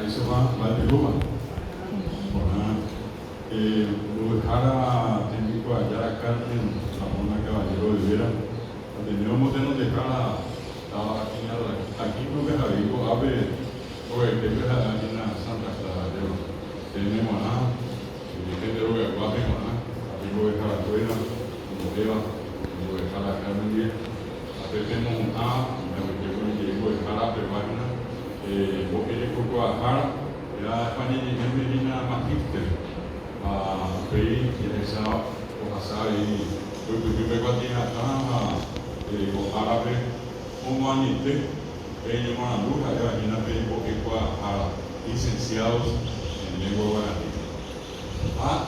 eso va de Roma. Dejara técnico allá acá en la Mona Caballero de Vera, teníamos de nos dejar aquí no me digo ave o el que me aquí en la Santa Caballero tenemos que te lo voy a guape aquí lo dejar la rueda como Eva lo dejar la Carmen Díaz a veces tenemos me llevo dejar la prevagina porque le coco a Jara era España y me viene a Magíster país que esa pasar y yo me guardé acá árabe como anite ellos van a luz allá en la país porque a licenciados en lengua guaraní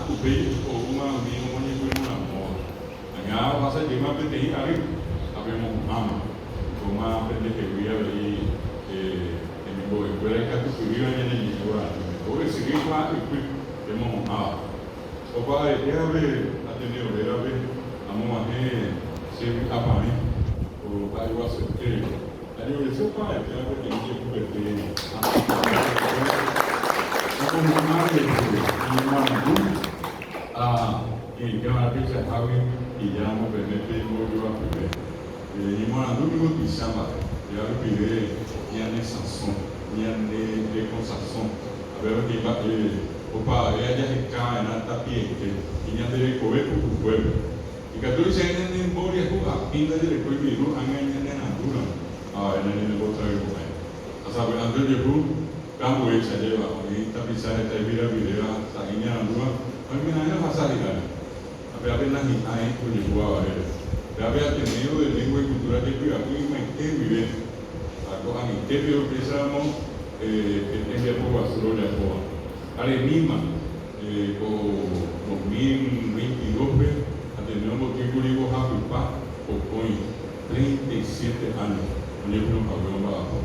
tu país o una misma una moda allá pasa que más de ahí habemos ama como aprende que voy a ver en mi escuela que tu viva en el guaraní porque si que tenemos o padre, ¿qué habe tenido? ¿Qué habe? Vamos a hacer siempre a París o algo así. La universidad para que habe que no se puede como madre y mamá y que van a pensar habe y ya no permite yo a primer y mamá no me pisaba ya lo pide ya de Sansón ya de Consansón a ver que va opa, ella ya cae en alta pie, y ya debe comer por tu pueblo. Y que tú dices en el memoria, pinta de después de ir a en la natura, en el otro lugar. O sea, cuando yo fui, campo esa lleva, y esta pizarra esta vida, hasta en la natura, a mí me da pasar y gana. A ver, apenas ni hay, pues yo jugaba a ver. Ya había tenido de lengua y cultura que yo aquí me vive. A mi interior pensamos, en el poco azul de la Arenima, con 2022, tenemos que ir a Japipá, con 37 años, cuando yo fui a un bajo.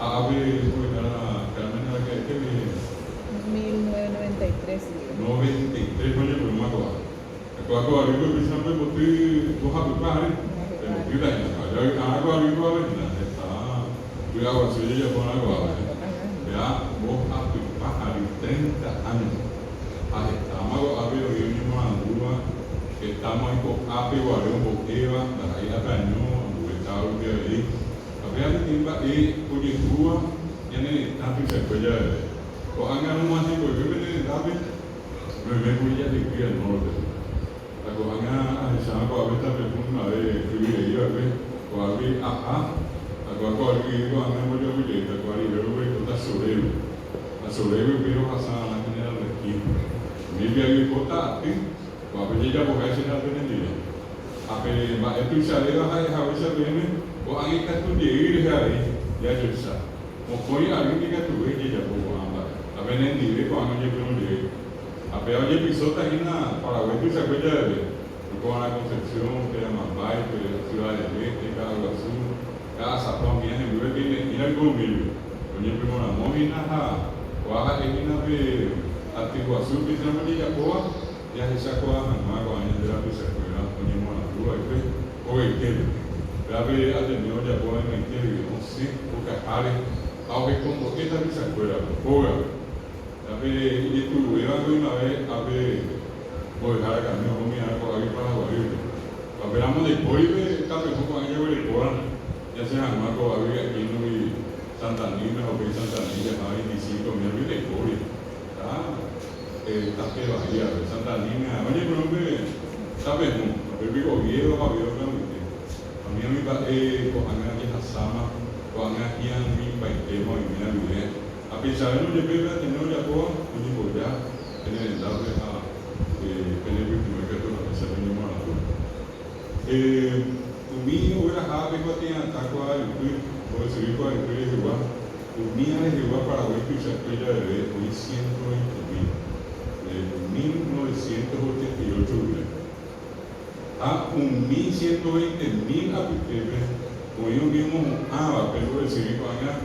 A ver, Carmen, ¿qué me 1993. 93 cuando yo fui a un bajo. Agora, eu pensava que você do Japipá, eu vi daí, agora eu vou ver, tá? Eu agora se ele já foi agora, ya vos Japipá, 30 años. Estamos a ver hoy mismo en Anguba, estamos en Coape, Guarón, Boqueva, la isla Cañón, Estado de ahí. A ver, Cuyecúa, ya en el tanto y se fue ya. O hagan un más tiempo, yo me en el tape, me voy ya de aquí al norte. La cojaña, se llama Coaveta, una vez escribir ahí, a ver, Coavi, ajá, la Coavi, Coavi, yo voy a Coavi, yo voy a estar sobre él. A sobre él, pero pasar a la general de aquí. Maybe I will put that thing. Well, but you don't have to have it in there. Ape, ma epi sa lega hai hawisa bene. O angi katu diri hari ya jusa. Mo koi angi katu weji jabu amba. Ape nen diri ko angi jabu diri. Ape oye pisota ina para wetu sa kuja de. Ko ana Concepción, que llama Bay, que Ciudad Eléctrica, algo así. Cada sapón viene en lugar de ir al gobierno. Oye, primero la móvil nada. Oaja que viene a ver Antiguazú, que se llama Nillacoa, ya se sacó a Jamago, años de la pizza, que era poníamos la luz, o el tele. La vez ha tenido ya por el tele, no sé, porque jale, aunque como esta pizza fuera, poca. La vez, y tú, era una vez, a ver, voy a dejar a camino, no mirar por ahí para Guadalupe. Esperamos después de esta persona con ella, ya se Jamago, a ver, aquí no vi Santa Nina, o que Santa Nina, a 25 mil de historia. Está que Bahía, Santa Nina, oye, pero ¿sabes? Yo digo, viejo, realmente. A mí me va a ir a Sama, o a ir a mi país, y mira, mira. A pesar de no llevar a tener ya todo, yo digo, ya, tener el darle a tener el primer que todo, se me llama la luz. Tu mío era ave, que tenía taco a por el servicio de Jehová. Tu mía de Jehová para ver que se aquella de hoy 120,000. 1988 a 1.120.000 habitantes, como ellos mismos, pero el civil allá,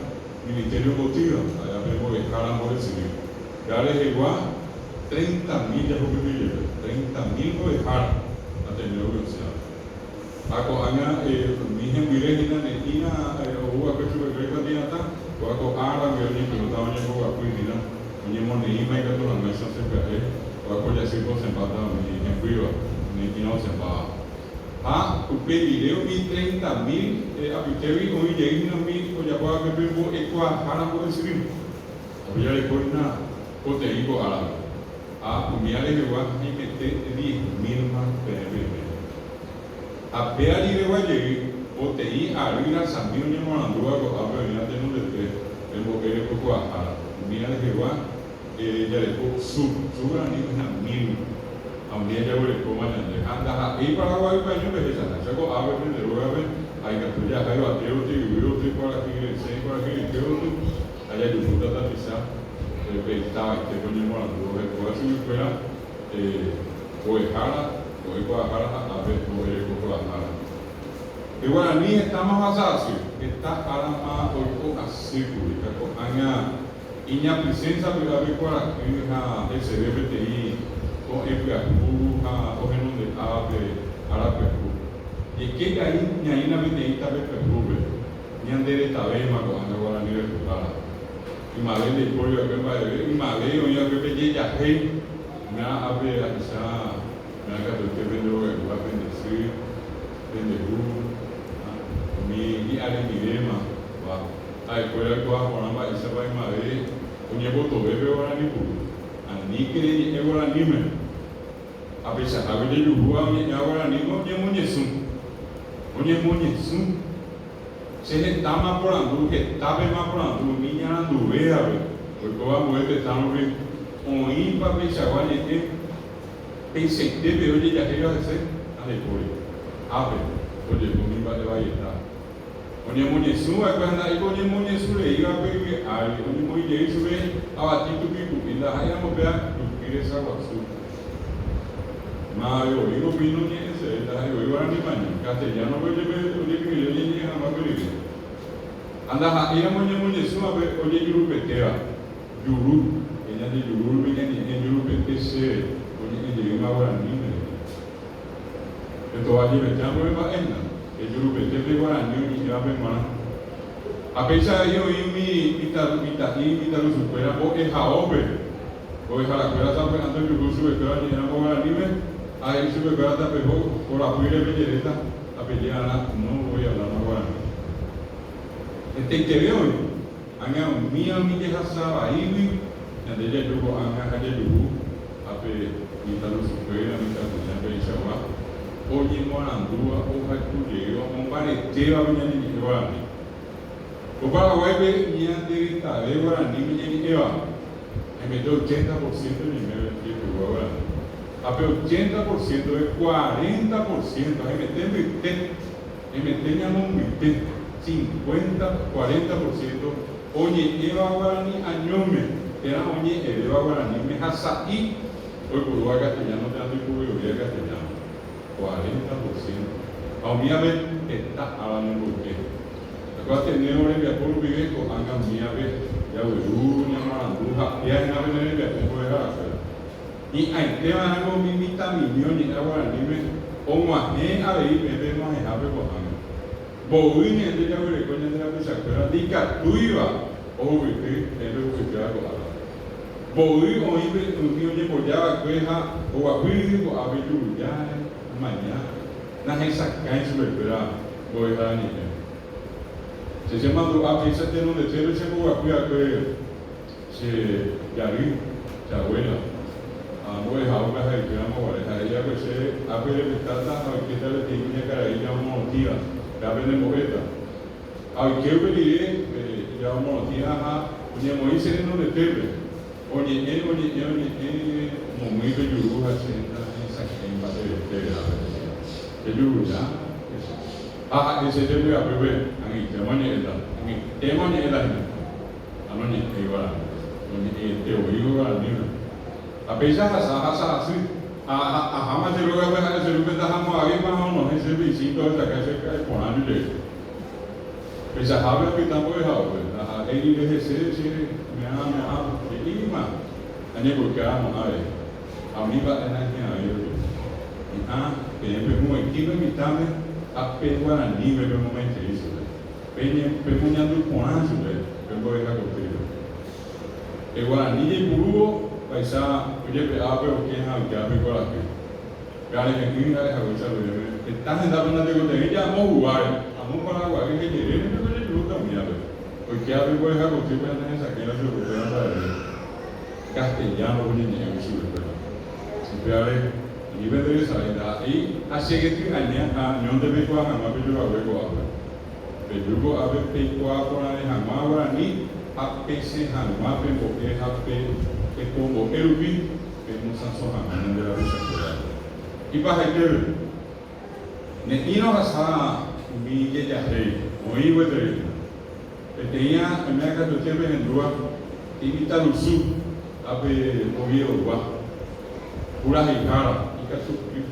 Ministerio Motiva, allá vemos que escalan por el civil. Ya les llegó a 30.000, ya porque me lleva, 30.000 por dejar a tener universidad. Ako anga mihen virejina netina uwa kechu begreta dinata wako ara ngeni pelota onye ko akuidina onye mo neima ikato na mesa se pe wako ya sipo sempata mi embriwa ni kino sempa upe video mi 30,000 abitewi onye yegina mi ko ya kwa kepo ekwa hana ko sirim abya le kona ko te iko ala umiale ke wa ni mete 10,000 más pe a peari de guayegui o te i arriba sambio ni morandua ko abe ni ate no de el boquere ko a mira de gua ya le ko suba ni na mil a un día ya le ko ma de anda a i para guay pa ni be esa sa ko abe de lo abe ai ka tuya ha yo ateo te yo te para aquí se para aquí que otro allá disfruta ta pisa está que con ni morandua ko así fuera o ejara o Guadalajara a ver cómo es Guadalajara. Y bueno, ni estamos basados, está ahora más hoy con así, con aña, iña presencia de la Guadalajara, en ese DBTI, con el Guadalajara, o en donde abre a la Perú. Y que ahí, ni ahí na BTI está de Perú, ni ande de Tabema, con la Guadalajara de Guadalajara. Y madre de pollo, y madre, oye, que me ya hey, me abre a esa. Mereka betul-betul yang bendesi, bendehu, mi ada dilema, wah, kalau orang apa isabai mari, punya botol bebe orang ni pun, ani kiri ni orang ni men, apa sih? Apa dia juga ni orang ni punya sum, saya tama orang dulu ke, tapi mak orang dulu minyak dulu apa, kalau mau itu tamu ni, ini apa sih awak ni? Pensei, deve hoje já queria ser a leitura. Abre, hoje comigo vai levar isso. Onde monhesu é quando aí onde monhesu é ia pegar aí onde monhesu é a tipo pico ainda aí a mover do que essa vaso. Mas eu vi no nem esse daí eu era de manhã castelhano eu de que ele nem era mais bonito. Anda aí a monhesu a ver onde juru petea juru ele de juru ele juru petece onde uma hora nem então ali me chamo me vai ainda eu juro que teve agora nem já bem mal a pesar eu me tá no supera o é haobe o é hala coisa tá pegando o curso que eu nem agora nem me aí isso que agora tá pegou por a puire me direta a pedir não vou falar agora tem que ver hoje anga minha me deixa aí e dele eu vou anga cadê do ape kita no supera me tá fazendo bem chawa hoje morandua ou hakuje ou compartilha a minha língua o Paraguai be minha direita agora nem me eu me deu 80% de meu tipo agora ape 80% é 40% aí me tem um 50 40% hoje eu agora nem anhome era hoje eu agora nem me hasai hoje por o castellano tem a tipo eu ia castellano 40%. Ao minha vez, está falando por quê? Agora tem neure que por viver com a minha vez, já o Júnior, a Maranduja, e aí na vez ele tem que errar. E aí tem algo me imita milhões agora nem uma nem aí bebe mais rápido com a boinha de já o reconhece a pessoa que dica tuiva ou viver é o que já agora. Boi ou ibe o que onde pojava coisa ou a coisa ou a beiju já amanhã na essa caixa beberá boi rani se chama do a pizza tem um detalhe se boa coisa se jari se abuela a boi hauga hai que amo agora aí já você a pele pitata a que tal tem minha cara aí já uma tia já vende moeda a que eu direi já uma tia a minha mãe se não deteve onde momento de lua assim essa que tem bater Jadi ya, di sini juga berbeda. Angin temanya itu, angin temanya itu ni, anu ni ibarat, ni teori ibarat ni. Tapi saya rasa asli, hama seluruh apa seluruh dah hama lagi pun no, seluruh isi tu tak kasi ponan juga. Bisa hawa kita boleh hawa, ini dia se mea, ini mah, hanya berkah mana? Kami buat anak ni ayo. Kaya pe mo equipe mitame apego a nível no momento isso, pemunhando com anjo, pegou ele a coteira. E Guarani de Buru, vai ser o dia que abre o que é a gabe Guarani. Gare que quem gare a coisa do dia. Está andando na degoteira, já morreu guarda. A mão para guarda que ele não pode lutar mesmo. Porque abre Guarani a coteira não é essa que ela jogou para nada. Castelhano o dinheiro isso é. Se piare nível de saída e a seguinte a não deve coar a mais pelo agora coar. Pelo agora pelo agora nem a mais Guarani a PC Hanma porque a é como eu vi no Sanso Hanma da Bicha. E para ele ne ino asa mi que já rei o iwa dele tenha a minha casa do tempo em rua e está no sul abe o wa pura hikara e kasuki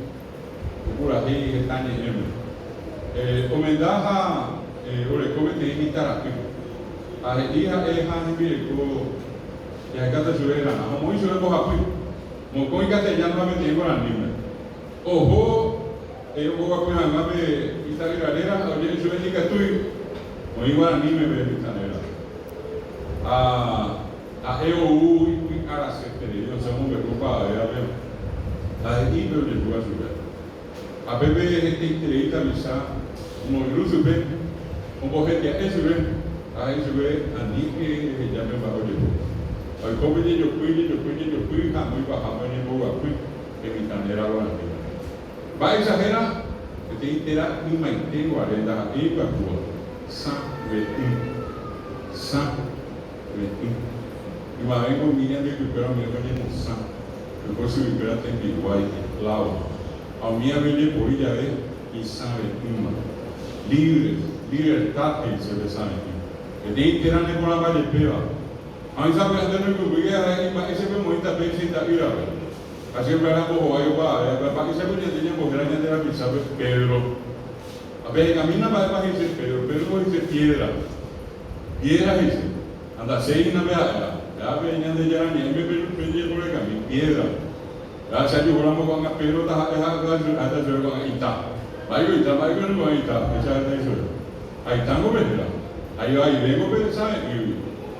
pura hei hetani eme comendaha ore come te imitara a iha hani ko ya kata juera na mo iso ko hapi mo ko ikate ya no me tengo la nime oho o wa ko hanga be itali galera o je juera ni katui mo iwa nime be itanera a eu ara se tere yo se mo be ko pa ya be a ibe de duas juera a bebe gente inteira misa mo iluso be mo bo gente a eso be a isso be ani que ya me va o de ai como de eu fui a muito a mãe boa fui que me tanera lá vai exagerar que tem terá uma inteira arenda e para boa sa e uma vez com minha de que para mim não sa eu posso viver até que vai lá a minha vez por já é e sabe uma libertad se le sabe que tem terá ne por lá de pela Ang sabi natin ng kubigay ay isipin mo yung tabi si Taira. Kasi wala po kayo ba? Pag isipin niya din yung buhira niya din sabi Pedro. Abe kami na ba isip Pedro? Pedro isip piedra. Piedra isip. Anda sei na ba? Abe niya din yan niya. Abe Pedro por kami piedra. Dahil sa iyo wala mo kung nga Pedro ada jero kung ita. Bayo no kung ita. Isa na iso. Ay tango Pedro. Ayo ay vengo Pedro sa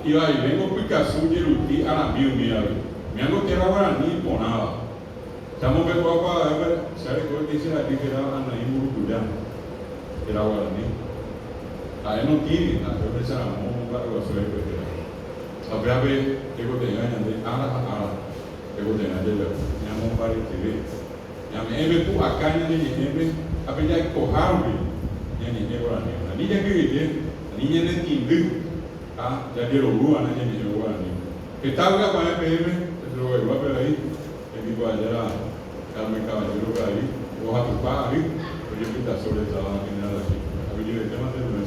e aí vengo Picasso de luti a na mil me hago que era ni ponaba estamos vendo agora sabe que dice la que era na imurudura era agora ni aí não tive na cabeça não vai o seu pedir a breve que eu tenho ainda ara que eu tenho ainda minha mão para TV minha mãe por a carne de sempre a pedir que corrão ni agora ni já que ele ni nem tinha jadi rogu anak jadi rogu ani. Kita juga banyak PM, rogu itu apa lagi? Jadi gua ajar kami kawan rogu lagi, gua hatu pari, jadi kita sudah jalan ini lagi. Tapi dia cuma tu